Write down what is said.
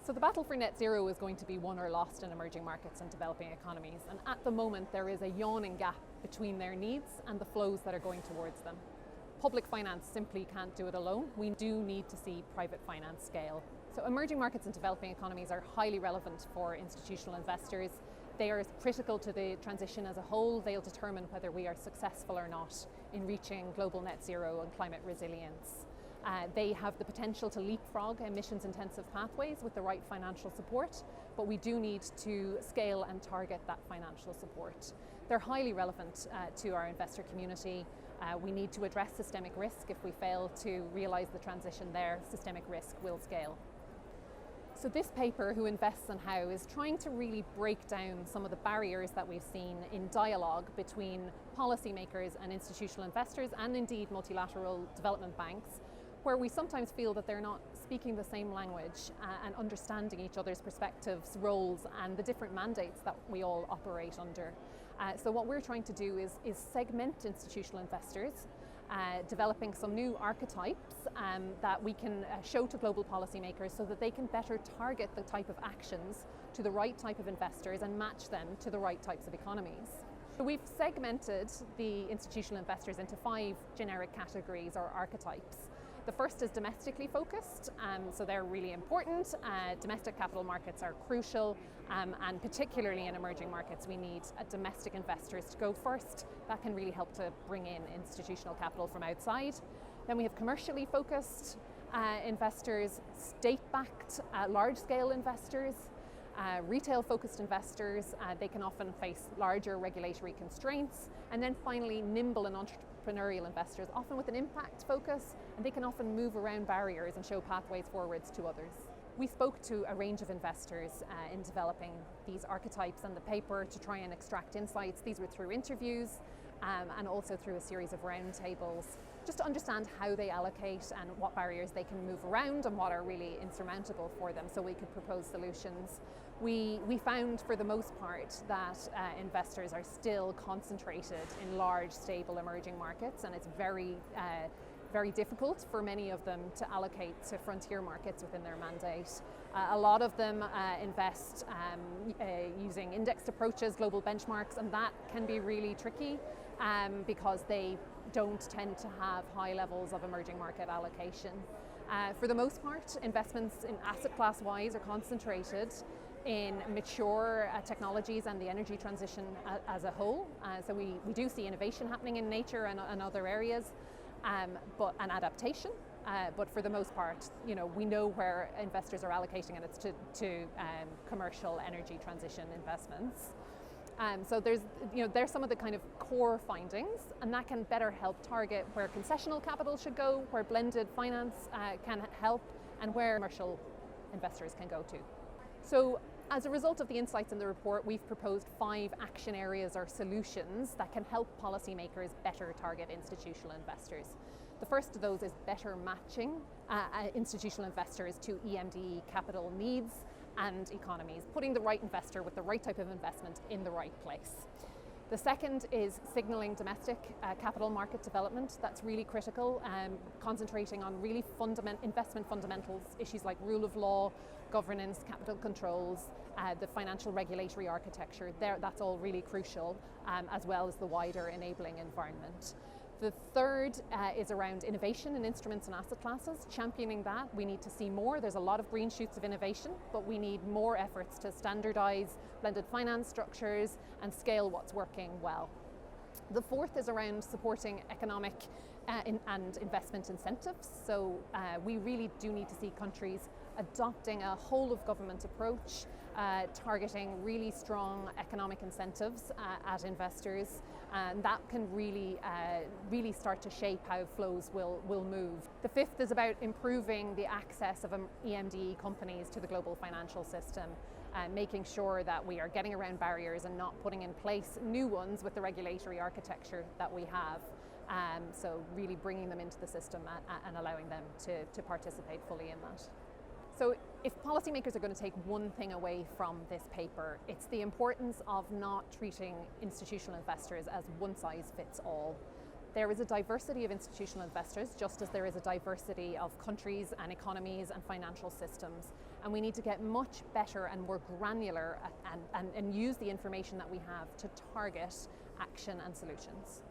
So the battle for net zero is going to be won or lost in emerging markets and developing economies. And at the moment, there is a yawning gap between their needs and the flows that are going towards them. Public finance simply can't do it alone. We do need to see private finance scale. So emerging markets and developing economies are highly relevant for institutional investors. They are critical to the transition as a whole. They'll determine whether we are successful or not in reaching global net zero and climate resilience. They have the potential to leapfrog emissions-intensive pathways with the right financial support, but we do need to scale and target that financial support. They're highly relevant to our investor community. We need to address systemic risk. If we fail to realise the transition there, systemic risk will scale. So this paper, Who Invests and How, is trying to really break down some of the barriers that we've seen in dialogue between policymakers and institutional investors, and indeed multilateral development banks, where we sometimes feel that they're not speaking the same language and understanding each other's perspectives, roles, and the different mandates that we all operate under. So what we're trying to do is segment institutional investors, developing some new archetypes that we can show to global policymakers so that they can better target the type of actions to the right type of investors and match them to the right types of economies. So we've segmented the institutional investors into 5 generic categories or archetypes. The first is domestically focused, so they're really important. Domestic capital markets are crucial, and particularly in emerging markets, we need domestic investors to go first. That can really help to bring in institutional capital from outside. Then we have commercially focused investors, state-backed, large-scale investors, retail-focused investors. They can often face larger regulatory constraints. And then finally, nimble and entrepreneurial investors, often with an impact focus, and they can often move around barriers and show pathways forwards to others. We spoke to a range of investors in developing these archetypes and the paper to try and extract insights. These were through interviews and also through a series of roundtables, just to understand how they allocate and what barriers they can move around and what are really insurmountable for them, so we could propose solutions. We found for the most part that investors are still concentrated in large, stable emerging markets, and it's very difficult for many of them to allocate to frontier markets within their mandate. A lot of them invest using indexed approaches, global benchmarks, and that can be really tricky because they don't tend to have high levels of emerging market allocation. For the most part, investments in asset class-wise are concentrated in mature technologies and the energy transition as a whole. So we do see innovation happening in nature and other areas, but an adaptation. But for the most part, we know where investors are allocating, and it's to commercial energy transition investments. So there's some of the kind of core findings, and that can better help target where concessional capital should go, where blended finance can help, and where commercial investors can go to. So as a result of the insights in the report, we've proposed 5 action areas or solutions that can help policymakers better target institutional investors. The first of those is better matching institutional investors to EMD capital needs and economies, putting the right investor with the right type of investment in the right place. The second is signalling domestic capital market development. That's really critical, concentrating on really investment fundamentals, issues like rule of law, governance, capital controls, the financial regulatory architecture. That's all really crucial, as well as the wider enabling environment. The third is around innovation in instruments and asset classes, championing that. We need to see more. There's a lot of green shoots of innovation, but we need more efforts to standardize blended finance structures and scale what's working well. The fourth is around supporting economic and investment incentives. So we really do need to see countries adopting a whole of government approach, targeting really strong economic incentives at investors, and that can really start to shape how flows will move. The fifth is about improving the access of EMD companies to the global financial system, making sure that we are getting around barriers and not putting in place new ones with the regulatory architecture that we have. So really bringing them into the system and allowing them to participate fully in that. So if policymakers are going to take one thing away from this paper, it's the importance of not treating institutional investors as one size fits all. There is a diversity of institutional investors, just as there is a diversity of countries and economies and financial systems. And we need to get much better and more granular and use the information that we have to target action and solutions.